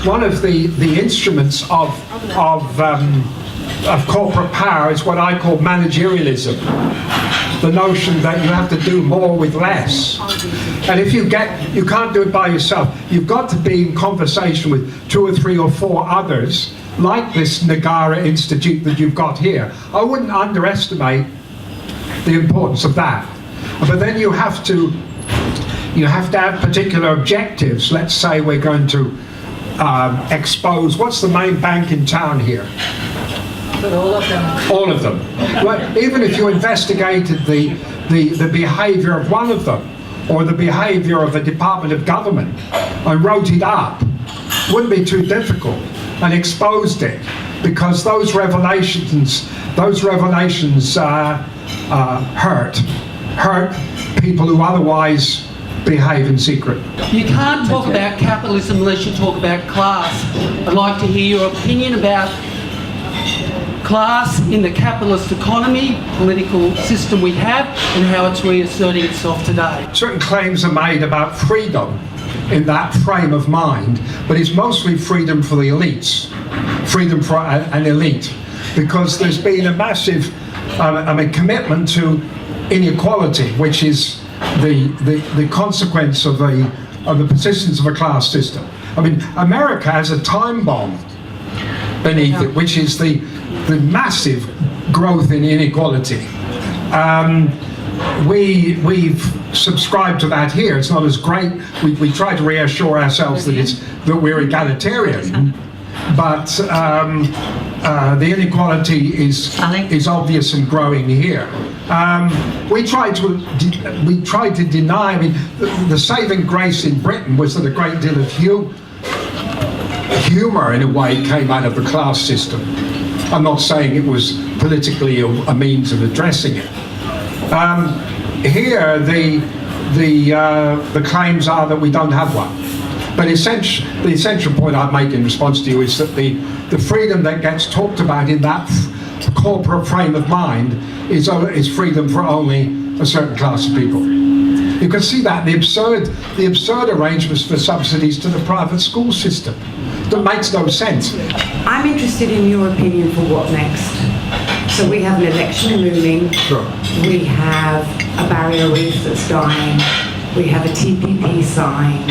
the instruments of corporate power is what I call managerialism. The notion that you have to do more with less. And if you can't do it by yourself. You've got to be in conversation with 2 or 3 or 4 others, like this Nagara Institute that you've got here. I wouldn't underestimate the importance of that. But then you have to have particular objectives. Let's say we're going to expose, what's the main bank in town here? But all of them. All of them. Well, even if you investigated the behaviour of one of them, or the behaviour of a department of government, and wrote it up, wouldn't be too difficult, and exposed it, because those revelations hurt people who otherwise behave in secret. You can't talk about capitalism unless you talk about class. I'd like to hear your opinion about class in the capitalist economy, political system we have, and how it's reasserting itself today. Certain claims are made about freedom in that frame of mind, but it's mostly freedom for the elites, freedom for an elite, because there's been a massive commitment to inequality, which is the consequence of the persistence of a class system. I mean, America has a time bomb beneath it, which is the massive growth in inequality. We've subscribed to that here. It's not as great. We try to reassure ourselves that we're egalitarian, but the inequality is obvious and growing here. We tried to deny. I mean, the saving grace in Britain was that a great deal of humour, in a way, came out of the class system. I'm not saying it was politically a means of addressing it. Here, the claims are that we don't have one. But the essential point I'd make in response to you is that the freedom that gets talked about in that corporate frame of mind is freedom for only a certain class of people. You can see that the absurd arrangements for subsidies to the private school system. That makes no sense. I'm interested in your opinion for what next. So we have an election looming. Sure. We have a barrier reef that's dying. We have a TPP sign.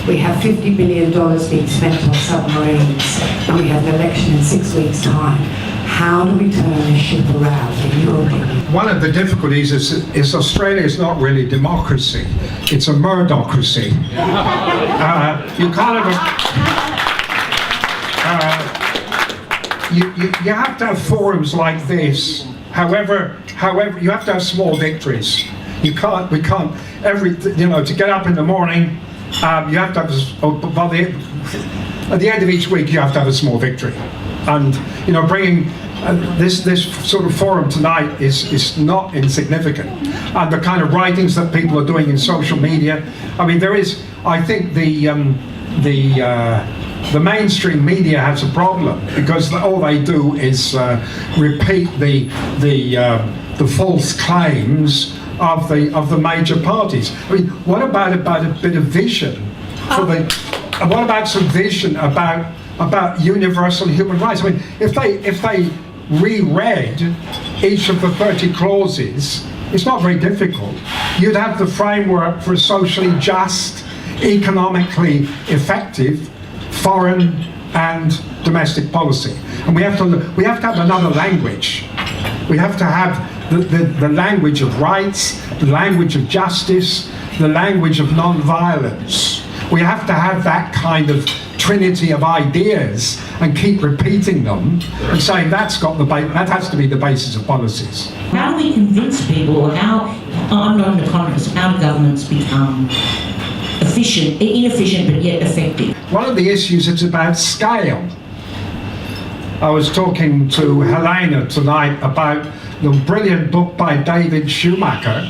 We have $50 billion being spent on submarines. And we have an election in 6 weeks' time. How do we turn this ship around, in your opinion? One of the difficulties is Australia is not really democracy. It's a murdocracy. You kind of... you have to have forums like this. However, you have to have small victories. We can't, to get up in the morning, you have to have, at the end of each week, you have to have a small victory. And, bringing this sort of forum tonight is not insignificant. And the kind of writings that people are doing in social media, I mean, I think the mainstream media has a problem, because all they do is repeat the false claims of the major parties. I mean, what about a bit of vision what about some vision about universal human rights? I mean, if they reread each of the 30 clauses, it's not very difficult. You'd have the framework for a socially just, economically effective foreign and domestic policy. And we have to have another language. We have to have the language of rights, the language of justice, the language of non-violence. We have to have that kind of trinity of ideas and keep repeating them and saying that has to be the basis of policies. How do we convince people, or I'm not an economist, how do governments become inefficient but yet effective? One of the issues is about scale. I was talking to Helena tonight about the brilliant book by David Schumacher,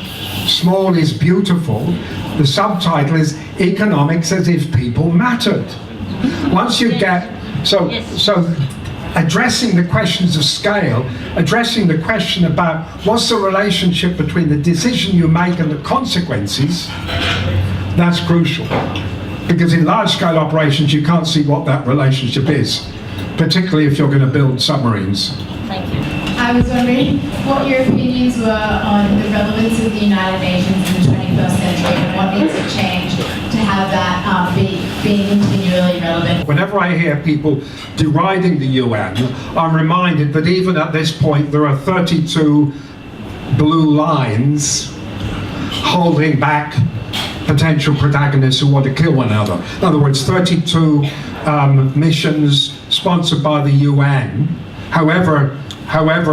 Small is Beautiful. The subtitle is Economics as if People Mattered. Once you get, so addressing the questions of scale, addressing the question about what's the relationship between the decision you make and the consequences, that's crucial. Because in large-scale operations, you can't see what that relationship is, particularly if you're going to build submarines. Thank you. I was wondering what your opinions were on the relevance of the United Nations in the 21st century and what needs to change to have that being continually relevant. Whenever I hear people deriding the UN, I'm reminded that even at this point there are 32 blue lines holding back potential protagonists who want to kill one another. In other words, 32 missions sponsored by the UN, however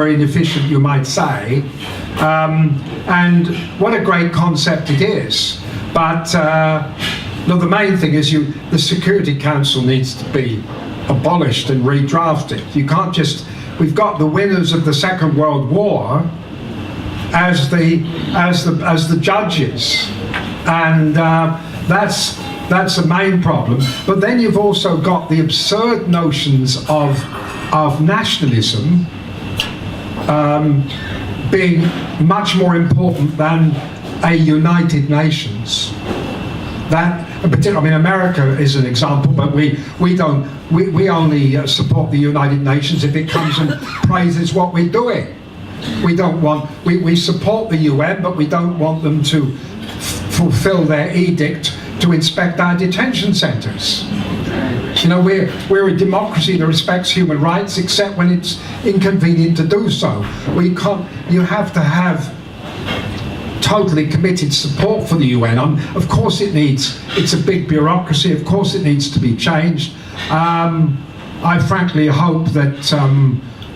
inefficient you might say, and what a great concept it is. But no, the main thing is the Security Council needs to be abolished and redrafted. You can't just, we've got the winners of the Second World War as the judges, and that's the main problem. But then you've also got the absurd notions of nationalism being much more important than a United Nations. That, in particular, I mean, America is an example, but we only support the United Nations if it comes and praises what we're doing. We don't want, we support the UN, but we don't want them to fulfill their edict to inspect our detention centres. You know, we're a democracy that respects human rights, except when it's inconvenient to do so. You have to have totally committed support for the UN. Of course it's a big bureaucracy, of course it needs to be changed. I frankly hope that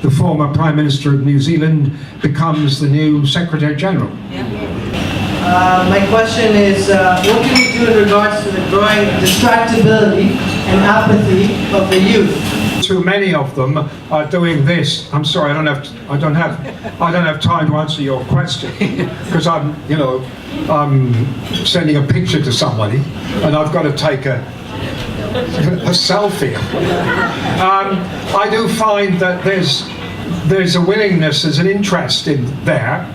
the former Prime Minister of New Zealand becomes the new Secretary General. My question is, what can we do in regards to the growing distractibility and apathy of the youth? Too many of them are doing this. I'm sorry, I don't have time to answer your question because I'm sending a picture to somebody and I've got to take a selfie. I do find that there's a willingness, there's an interest in there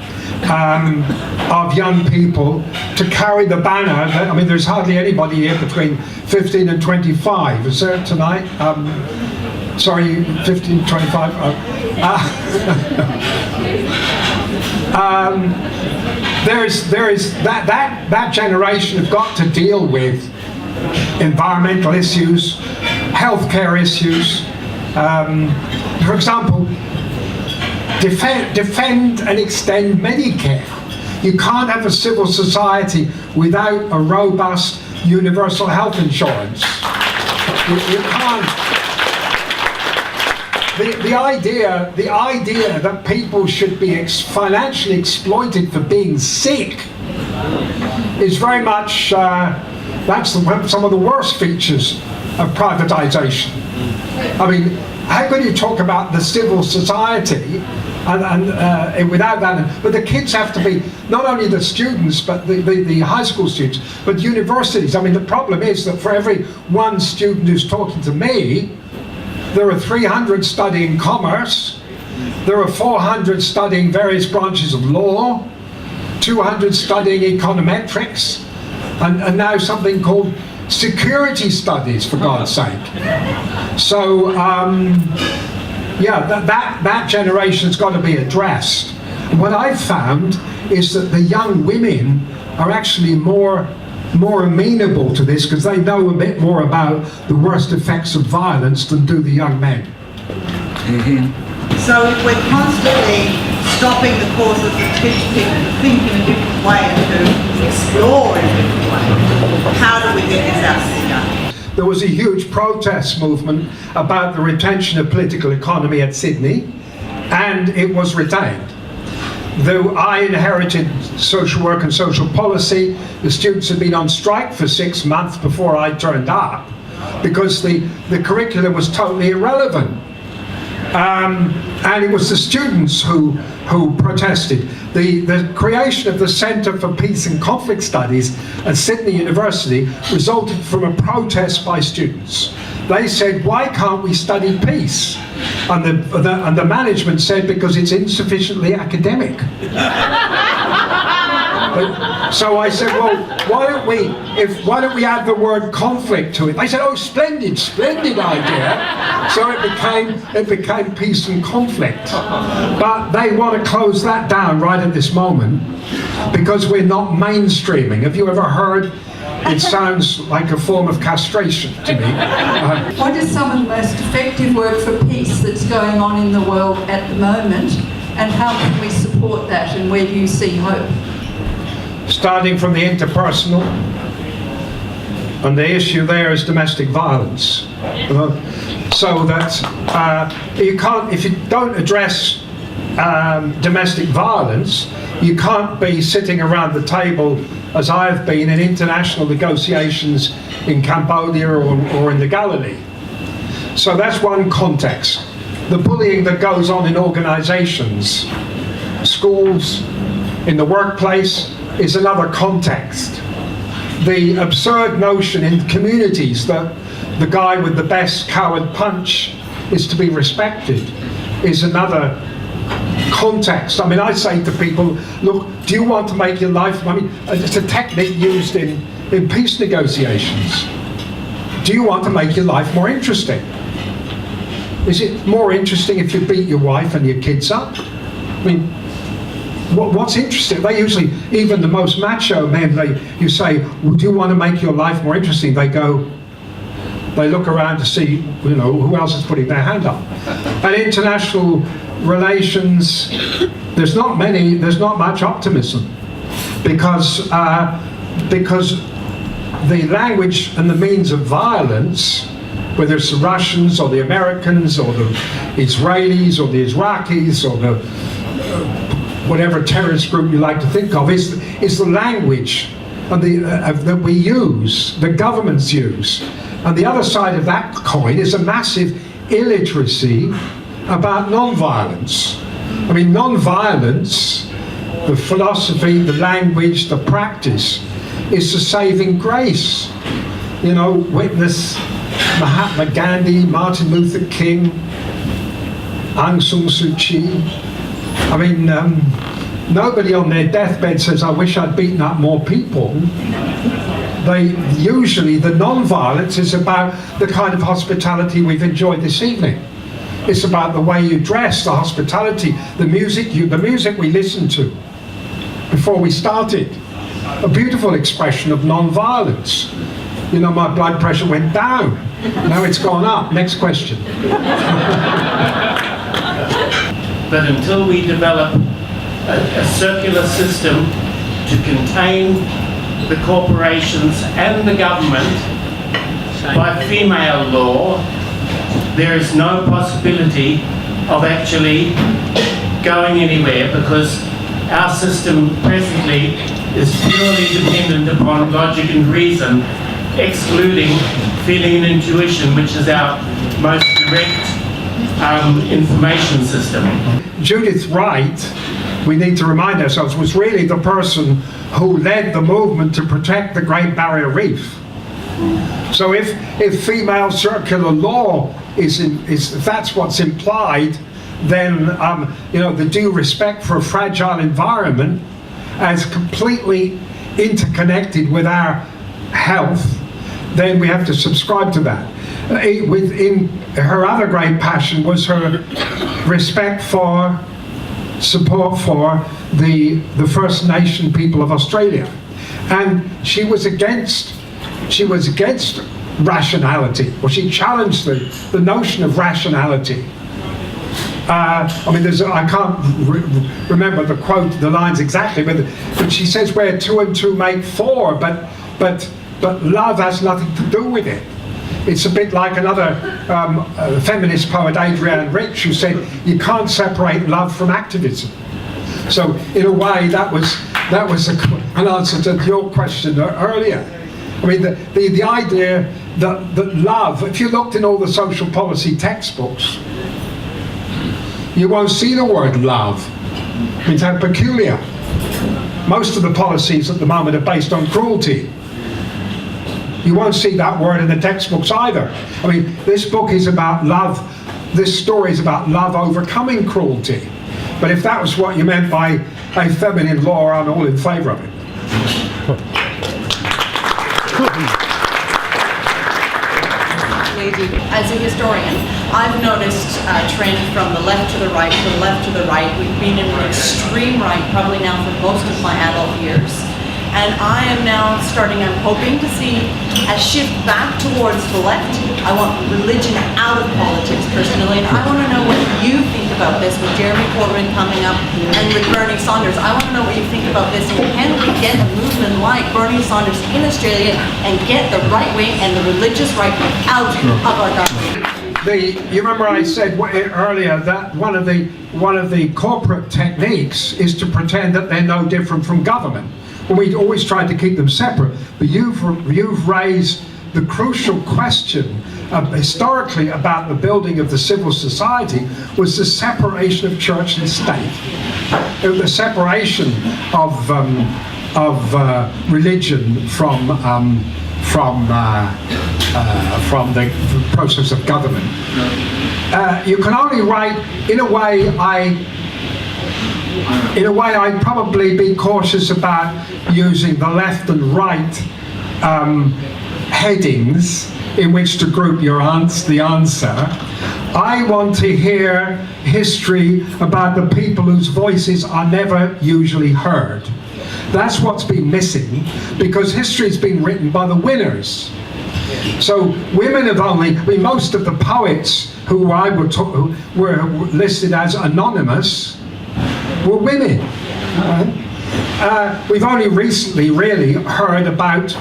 of young people to carry the banner. I mean, there's hardly anybody here between 15 and 25. Is there tonight? Sorry, 15, 25. There is that generation have got to deal with environmental issues, healthcare issues. For example, defend and extend Medicare. You can't have a civil society without a robust universal health insurance. You can't. The idea that people should be financially exploited for being sick is very much, that's some of the worst features of privatization. I mean, how can you talk about the civil society and without that? But the kids have to be, not only the students, but the high school students, but universities. I mean, the problem is that for every one student who's talking to me, there are 300 studying commerce, there are 400 studying various branches of law, 200 studying econometrics, and now something called security studies, for God's sake. So, yeah, that generation's got to be addressed. And what I've found is that the young women are actually more amenable to this because they know a bit more about the worst effects of violence than do the young men. So if we're constantly stopping the causes that teach people to think in a different way and to explore in a different way, how do we get this out there? There was a huge protest movement about the retention of political economy at Sydney, and it was retained. Though I inherited social work and social policy, the students had been on strike for 6 months before I turned up because the curriculum was totally irrelevant. And it was the students who protested. The creation of the Centre for Peace and Conflict Studies at Sydney University resulted from a protest by students. They said, why can't we study peace? And the management said, because it's insufficiently academic. So I said, well, why don't we add the word conflict to it? They said, oh, splendid idea. So it became peace and conflict. But they want to close that down right at this moment because we're not mainstreaming. Have you ever heard? It sounds like a form of castration to me. What is some of the most effective work for peace that's going on in the world at the moment, and how can we support that, and where do you see hope? Starting from the interpersonal, and the issue there is domestic violence. So that you can't, if you don't address domestic violence, you can't be sitting around the table as I've been in international negotiations in Cambodia or in the Galilee. So that's one context. The bullying that goes on in organizations, schools, in the workplace is another context. The absurd notion in communities that the guy with the best coward punch is to be respected is another context. I mean, I say to people, look, do you want to make your life, I mean, it's a technique used in peace negotiations. Do you want to make your life more interesting? Is it more interesting if you beat your wife and your kids up? I mean, what's interesting? They usually, even the most macho men, you say, well, do you want to make your life more interesting? They look around to see, you know, who else is putting their hand up. And international relations, there's not much optimism because the language and the means of violence, whether it's the Russians or the Americans or the Israelis or the Iraqis or the whatever terrorist group you like to think of, is the language that we use, the governments use. And the other side of that coin is a massive illiteracy about non-violence. I mean, non-violence, the philosophy, the language, the practice, is the saving grace. You know, witness Mahatma Gandhi, Martin Luther King, Aung San Suu Kyi. I mean, nobody on their deathbed says, I wish I'd beaten up more people. Usually the non-violence is about the kind of hospitality we've enjoyed this evening. It's about the way you dress, the hospitality, the music we listened to before we started. A beautiful expression of non-violence. You know, my blood pressure went down. Now it's gone up. Next question. But until we develop a circular system to contain the corporations and the government by female law, there is no possibility of actually going anywhere, because our system presently is purely dependent upon logic and reason, excluding feeling and intuition, which is our most direct information system. Judith Wright, we need to remind ourselves, was really the person who led the movement to protect the Great Barrier Reef. So if female circular law if that's what's implied, then you know, the due respect for a fragile environment as completely interconnected with our health, then we have to subscribe to that. In her other great passion was her respect for, support for the First Nation people of Australia, and she was against rationality, or she challenged the notion of rationality. I mean, I can't remember the lines exactly, but she says where 2 and 2 make 4, but love has nothing to do with it. It's a bit like another feminist poet, Adrienne Rich, who said you can't separate love from activism. So in a way, that was an answer to your question earlier. I mean, the idea that love, if you looked in all the social policy textbooks, you won't see the word love. It's how peculiar. Most of the policies at the moment are based on cruelty. You won't see that word in the textbooks either. I mean, this book is about love, this story is about love overcoming cruelty. But if that was what you meant by a feminine law, I'm all in favour of it. As a historian, I've noticed a trend from the left to the right, to the left to the right. We've been in an extreme right probably now for most of my adult years. And I am now I'm hoping to see a shift back towards the left. I want religion out of politics personally, and I want to know what you think about this with Jeremy Corbyn coming up and with Bernie Saunders. I want to know what you think about this, and can we get a movement like Bernie Saunders in Australia and get the right wing and the religious right out of our government? You remember I said earlier that one of the corporate techniques is to pretend that they're no different from government. We always tried to keep them separate, but you've raised the crucial question historically about the building of the civil society was the separation of church and state. The separation of religion from the process of government. You can only write, in a way I'd probably be cautious about using the left and right headings in which to group the answer. I want to hear history about the people whose voices are never usually heard. That's what's been missing, because history's been written by the winners. So women have most of the poets who were listed as anonymous were women. We've only recently really heard about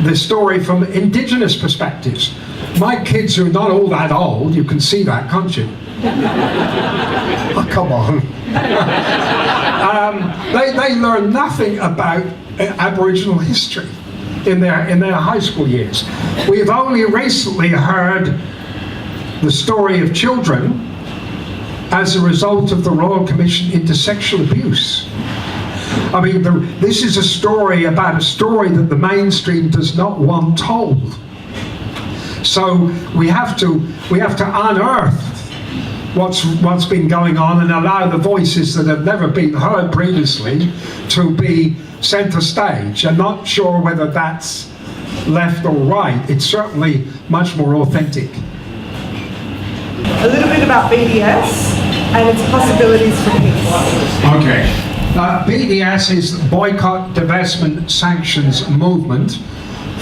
the story from indigenous perspectives. My kids are not all that old, you can see that, can't you? Oh, come on. They learn nothing about Aboriginal history in their high school years. We have only recently heard the story of children as a result of the Royal Commission into sexual abuse. I mean, this is a story about a story that the mainstream does not want told. So we have to unearth what's been going on and allow the voices that have never been heard previously to be centre stage. I'm not sure whether that's left or right. It's certainly much more authentic. A little bit about BDS and its possibilities for peace. Okay. BDS is Boycott, Divestment, Sanctions Movement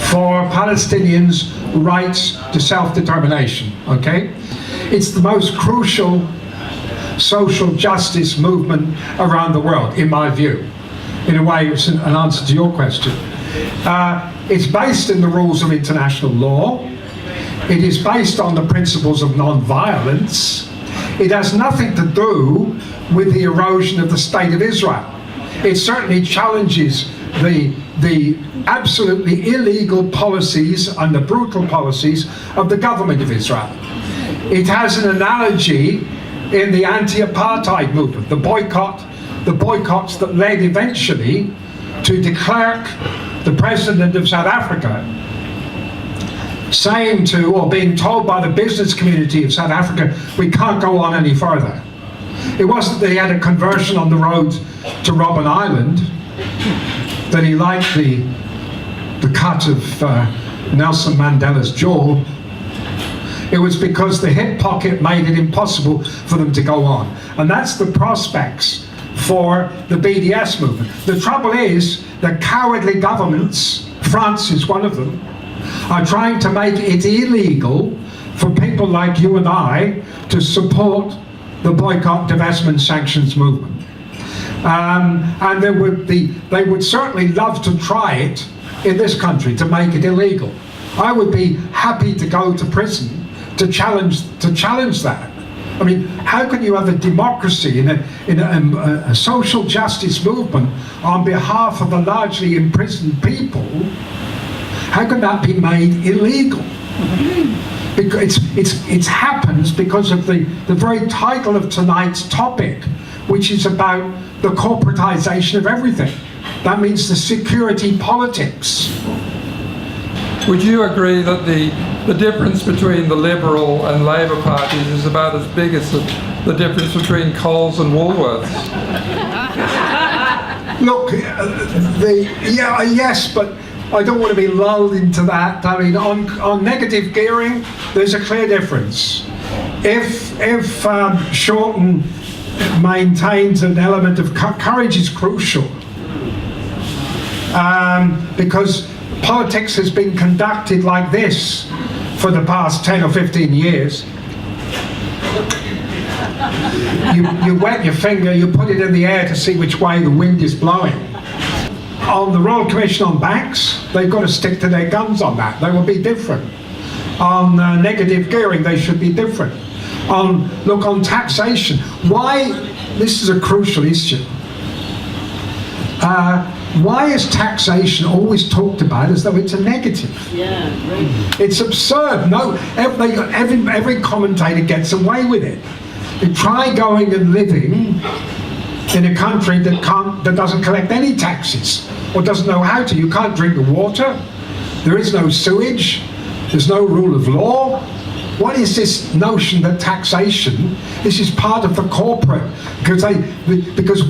for Palestinians' rights to self-determination. Okay? It's the most crucial social justice movement around the world, in my view. In a way, it's an answer to your question. It's based in the rules of international law. It is based on the principles of non-violence. It has nothing to do with the erosion of the State of Israel. It certainly challenges the absolutely illegal policies and the brutal policies of the government of Israel. It has an analogy in the anti-apartheid movement, the boycotts that led eventually to de Klerk, the president of South Africa, saying to, or being told by the business community of South Africa, we can't go on any further. It wasn't that he had a conversion on the road to Robben Island, that he liked the cut of Nelson Mandela's jaw. It was because the hip pocket made it impossible for them to go on. And that's the prospects for the BDS movement. The trouble is that cowardly governments, France is one of them, are trying to make it illegal for people like you and I to support the boycott, divestment, sanctions movement. And they would certainly love to try it in this country to make it illegal. I would be happy to go to prison to challenge that. I mean, how can you have a democracy in a social justice movement on behalf of the largely imprisoned people? How can that be made illegal? Because it happens because of the very title of tonight's topic, which is about the corporatization of everything. That means the security politics. Would you agree that the difference between the Liberal and Labor parties is about as big as the difference between Coles and Woolworths? Look, yes, but I don't want to be lulled into that. I mean, on negative gearing, there's a clear difference. If Shorten maintains an element of courage is crucial, because politics has been conducted like this for the past 10 or 15 years. You wet your finger, you put it in the air to see which way the wind is blowing. On the Royal Commission on Banks, they've got to stick to their guns on that. They will be different. On negative gearing, they should be different. On taxation, why, this is a crucial issue. Why is taxation always talked about as though it's a negative? Yeah, right. It's absurd. No, every commentator gets away with it. You try going and living in a country that doesn't collect any taxes or doesn't know how to. You can't drink the water. There is no sewage. There's no rule of law. What is this notion that taxation, this is part of the corporate, because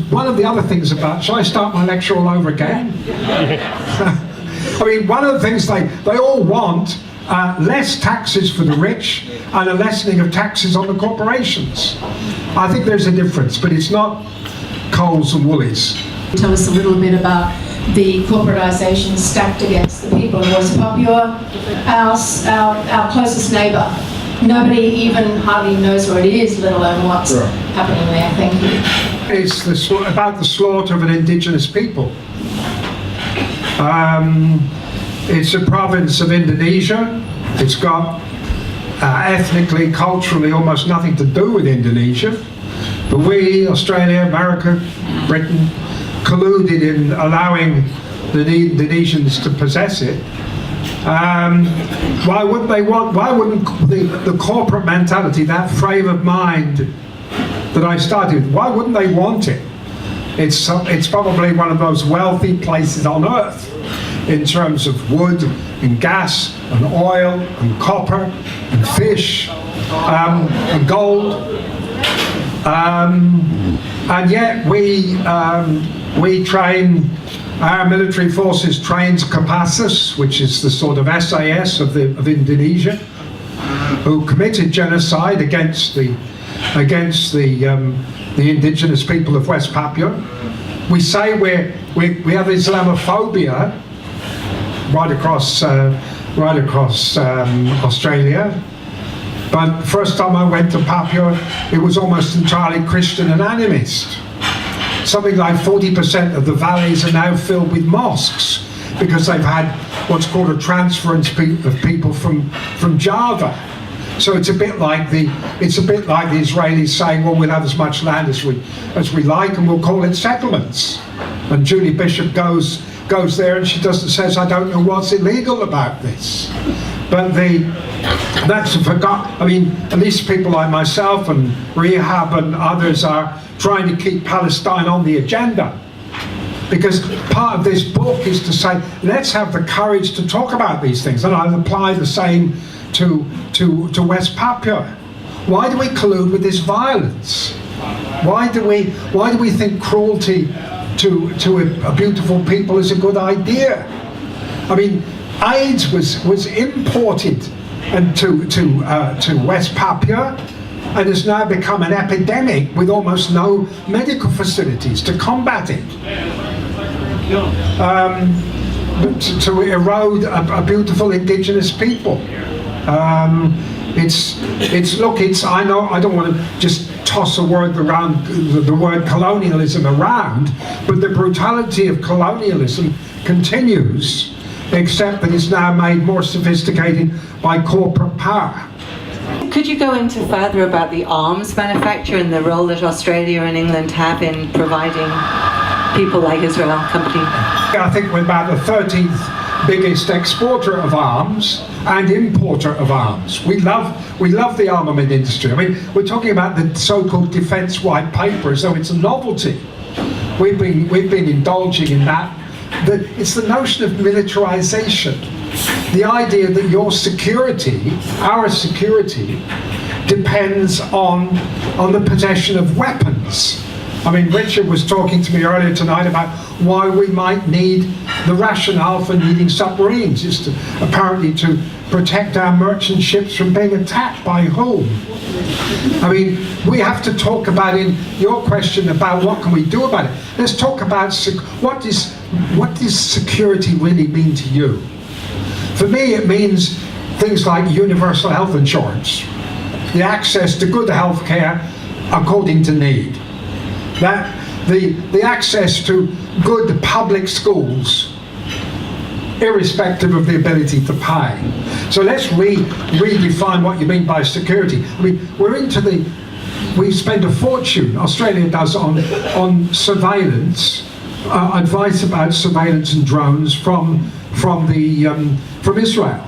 one of the other things about, shall I start my lecture all over again? I mean, one of the things they all want, less taxes for the rich and a lessening of taxes on the corporations. I think there's a difference, but it's not Coles and Woolies. Tell us a little bit about the corporatisation stacked against the people in West Papua, our closest neighbour. Nobody even hardly knows where it is, let alone what's happening there. Thank you. It's about the slaughter of an indigenous people. It's a province of Indonesia. It's got ethnically, culturally, almost nothing to do with Indonesia. But we, Australia, America, Britain, colluded in allowing the Indonesians to possess it. Why wouldn't the corporate mentality, that frame of mind that I started with, why wouldn't they want it? It's probably one of those wealthy places on earth in terms of wood and gas and oil and copper and fish and gold. And yet we train, our military forces trains Kopassus, which is the sort of SAS of Indonesia, who committed genocide against the indigenous people of West Papua. We say we have Islamophobia right across Australia. But the first time I went to Papua, it was almost entirely Christian and animist. Something like 40% of the valleys are now filled with mosques because they've had what's called a transference of people from Java. So it's a bit like the Israelis saying, well, we'll have as much land as we like and we'll call it settlements. And Julie Bishop goes there and she says, I don't know what's illegal about this. But that's forgotten. I mean, at least people like myself and Rehab and others are trying to keep Palestine on the agenda. Because part of this book is to say, let's have the courage to talk about these things. And I'll apply the same to West Papua. Why do we collude with this violence? Why do we think cruelty to a beautiful people is a good idea? I mean, AIDS was imported to West Papua and has now become an epidemic with almost no medical facilities to combat it. To erode a beautiful indigenous people. I know I don't want to just toss the word colonialism around, but the brutality of colonialism continues, except that it's now made more sophisticated by corporate power. Could you go into further about the arms manufacture and the role that Australia and England have in providing people like Israel Company? I think we're about the 13th biggest exporter of arms and importer of arms. We love the armament industry. I mean, we're talking about the so-called defence white paper as though it's a novelty. We've been indulging in that. It's the notion of militarization. The idea that your security, our security, depends on the possession of weapons. I mean, Richard was talking to me earlier tonight about why we might need the rationale for needing submarines is apparently to protect our merchant ships from being attacked. By whom? I mean, we have to talk about, in your question about what can we do about it, let's talk about what does security really mean to you? For me, it means things like universal health insurance, the access to good health care according to need, that the access to good public schools irrespective of the ability to pay. So let's redefine what you mean by security. I mean, we spend a fortune, Australia does, on surveillance, advice about surveillance and drones from Israel.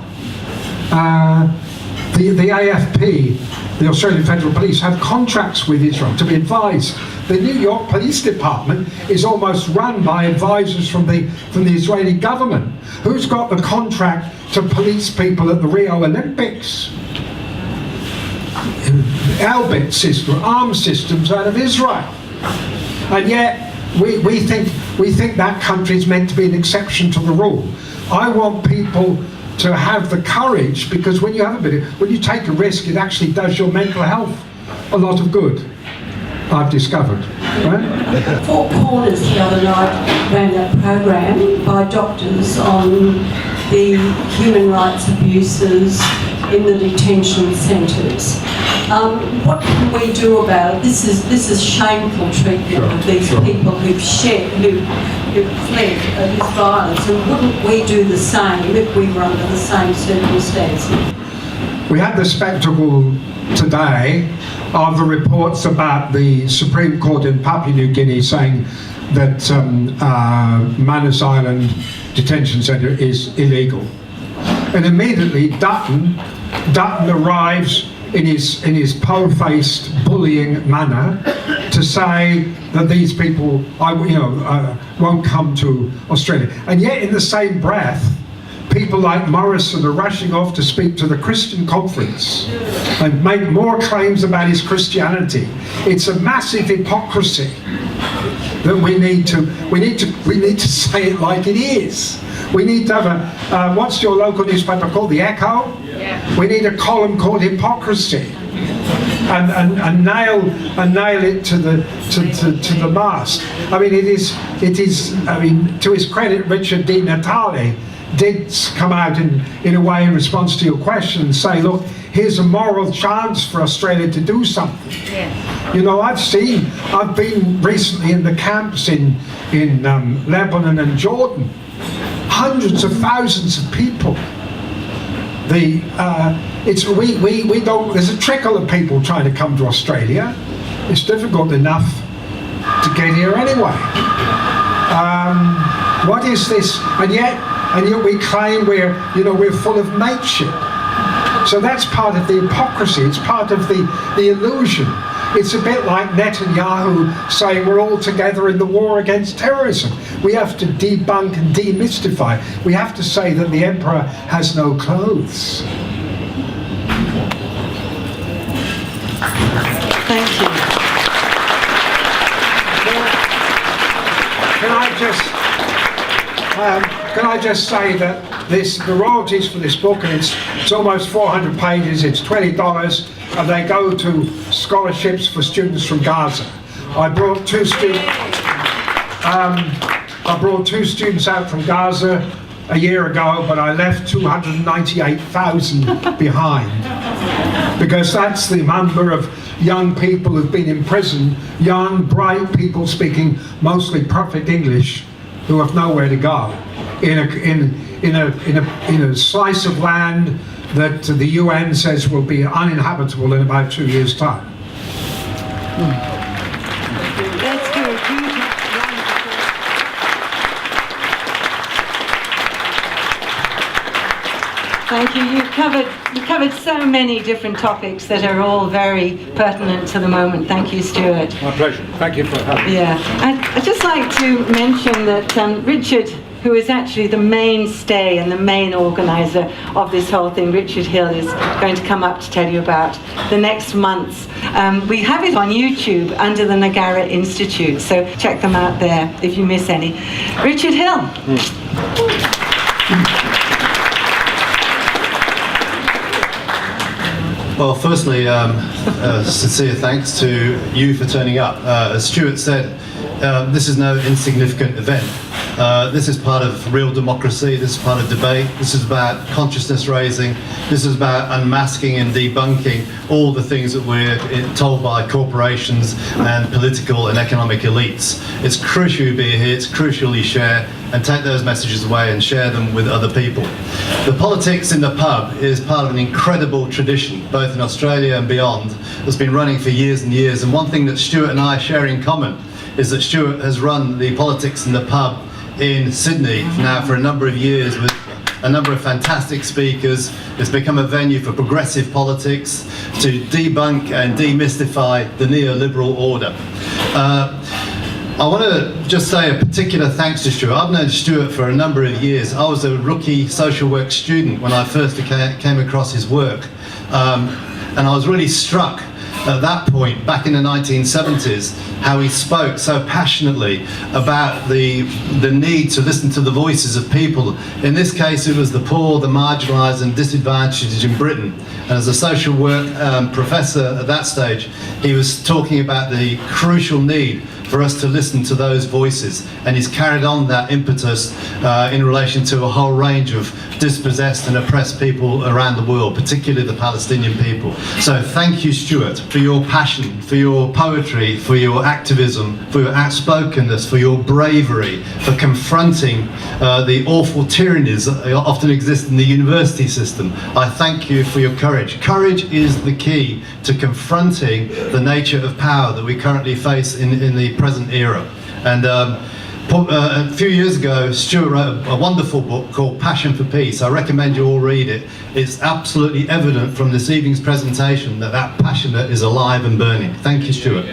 The AFP, the Australian Federal Police, have contracts with Israel to be advised. The New York Police Department is almost run by advisors from the Israeli government. Who's got the contract to police people at the Rio Olympics? Elbit system, arms systems out of Israel. And yet we think that country is meant to be an exception to the rule. I want people to have the courage, because when you take a risk, it actually does your mental health a lot of good, I've discovered. Right? Four Corners the other night ran a program by doctors on the human rights abuses in the detention centres. What can we do about it? This is shameful treatment of these people who've fled this violence, and wouldn't we do the same if we were under the same circumstances? We had the spectacle today of the reports about the Supreme Court in Papua New Guinea saying that Manus Island detention centre is illegal. And immediately Dutton arrives in his po-faced bullying manner to say that these people won't come to Australia. And yet in the same breath, people like Morrison are rushing off to speak to the Christian conference and make more claims about his Christianity. It's a massive hypocrisy that we need to say it like it is. We need to have a what's your local newspaper called? The Echo? Yeah. We need a column called Hypocrisy, and nail it to the mast. I mean, it is. I mean, to his credit, Richard Di Natale did come out in a way in response to your question and say, look, here's a moral chance for Australia to do something. Yes. You know, I've been recently in the camps in Lebanon and Jordan. Hundreds of thousands of people. We don't. There's a trickle of people trying to come to Australia. It's difficult enough to get here anyway. What is this? And yet we claim we're full of mateship. So that's part of the hypocrisy. It's part of the illusion. It's a bit like Netanyahu saying we're all together in the war against terrorism. We have to debunk and demystify. We have to say that the emperor has no clothes. Thank you. Can I just say that the royalties for this book, and it's almost 400 pages, it's $20, and they go to scholarships for students from Gaza. I brought two students out from Gaza a year ago, but I left 298,000 behind, because that's the number of young people who've been in prison, young, bright people speaking mostly perfect English, who have nowhere to go in a slice of land that the UN says will be uninhabitable in about 2 years' time. Let's do a huge Thank you. You covered so many different topics that are all very pertinent to the moment. Thank you, Stuart. My pleasure. Thank you for having me. Yeah, I'd just like to mention that Richard who is actually the mainstay and the main organizer of this whole thing. Richard Hill is going to come up to tell you about the next month's. We have it on YouTube under the Nagara Institute, so check them out there if you miss any. Richard Hill. Well, firstly, sincere thanks to you for turning up. As Stuart said, this is no insignificant event. This is part of real democracy, this is part of debate, this is about consciousness raising, this is about unmasking and debunking all the things that we're told by corporations and political and economic elites. It's crucial you be here, it's crucial you share and take those messages away and share them with other people. The politics in the pub is part of an incredible tradition, both in Australia and beyond, that's been running for years and years. And one thing that Stuart and I share in common is that Stuart has run the politics in the pub in Sydney now for a number of years with a number of fantastic speakers. It's become a venue for progressive politics to debunk and demystify the neoliberal order. I want to just say a particular thanks to Stuart. I've known Stuart for a number of years. I was a rookie social work student when I first came across his work. And I was really struck at that point, back in the 1970s, how he spoke so passionately about the need to listen to the voices of people. In this case, it was the poor, the marginalised and disadvantaged in Britain. And as a social work professor at that stage, he was talking about the crucial need for us to listen to those voices, and he's carried on that impetus in relation to a whole range of dispossessed and oppressed people around the world, particularly the Palestinian people. So thank you, Stuart, for your passion, for your poetry, for your activism, for your outspokenness, for your bravery, for confronting the awful tyrannies that often exist in the university system. I thank you for your courage. Courage is the key to confronting the nature of power that we currently face in the present era. And a few years ago, Stuart wrote a wonderful book called Passion for Peace. I recommend you all read it. It's absolutely evident from this evening's presentation that that passion is alive and burning. Thank you, Stuart.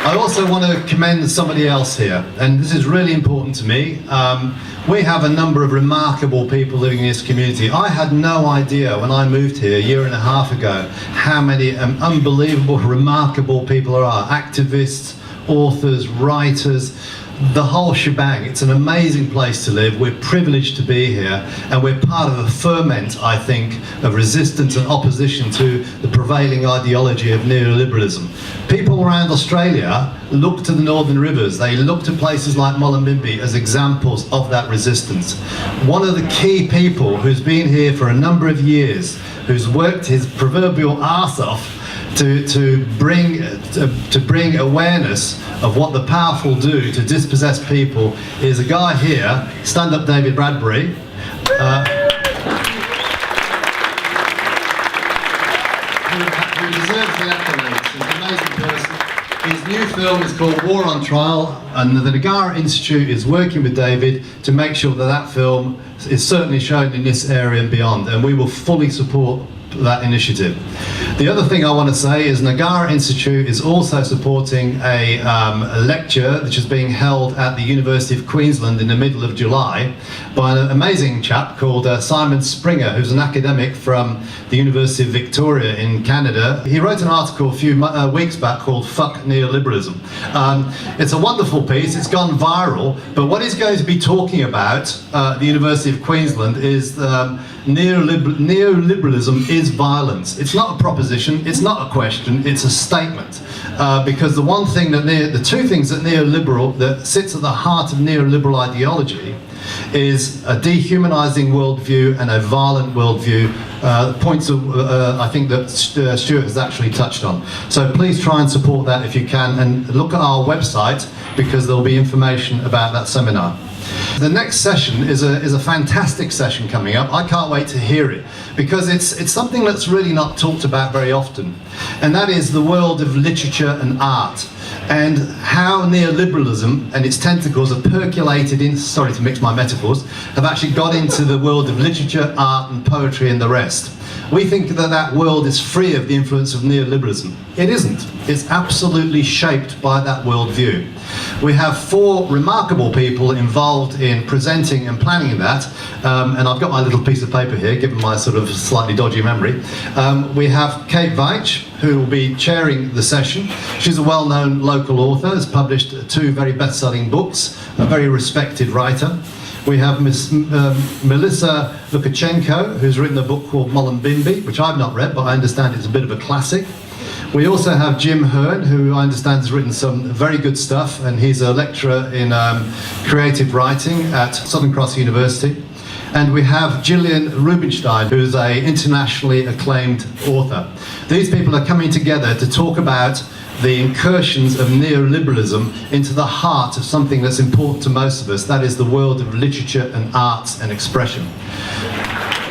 I also want to commend somebody else here, and this is really important to me. We have a number of remarkable people living in this community. I had no idea when I moved here a year and a half ago how many unbelievable, remarkable people there are. Activists, authors, writers, the whole shebang. It's an amazing place to live. We're privileged to be here, and we're part of a ferment, I think, of resistance and opposition to the prevailing ideology of neoliberalism. People around Australia look to the Northern Rivers. They look to places like Mullumbimby as examples of that resistance. One of the key people who's been here for a number of years, who's worked his proverbial arse off to bring awareness of what the powerful do to dispossessed people is a guy here, stand up David Bradbury. Who deserves the accolades. He's an amazing person. His new film is called War on Trial, and the Nagara Institute is working with David to make sure that that film is certainly shown in this area and beyond, and we will fully support that initiative. The other thing I want to say is Nagara Institute is also supporting a lecture which is being held at the University of Queensland in the middle of July by an amazing chap called Simon Springer, who's an academic from the University of Victoria in Canada. He wrote an article a few weeks back called Fuck Neoliberalism. It's a wonderful piece, it's gone viral, but what he's going to be talking about at the University of Queensland is neoliberalism is violence. It's not a proposition, it's not a question, it's a statement. Because the two things that sits at the heart of neoliberal ideology is a dehumanizing worldview and a violent worldview, points I think that Stuart has actually touched on. So please try and support that if you can, and look at our website because there'll be information about that seminar. The next session is a fantastic session coming up. I can't wait to hear it because it's something that's really not talked about very often, and that is the world of literature and art. and how neoliberalism and its tentacles have percolated in, sorry to mix my metaphors, have actually got into the world of literature, art and poetry and the rest. We think that that world is free of the influence of neoliberalism. It isn't. It's absolutely shaped by that worldview. We have 4 remarkable people involved in presenting and planning that, and I've got my little piece of paper here, given my sort of slightly dodgy memory. We have Kate Veitch, who will be chairing the session. She's a well-known local author, has published 2 very best-selling books, a very respected writer. We have Miss Melissa Lukashenko, who's written a book called Mullumbimby, which I've not read, but I understand it's a bit of a classic. We also have Jim Hearn, who I understand has written some very good stuff, and he's a lecturer in creative writing at Southern Cross University. And we have Gillian Rubinstein, who's an internationally acclaimed author. These people are coming together to talk about the incursions of neoliberalism into the heart of something that's important to most of us, that is the world of literature and arts and expression.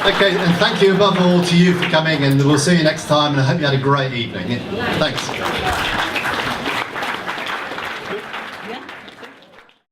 Okay, and thank you above all to you for coming, and we'll see you next time, and I hope you had a great evening. Thanks.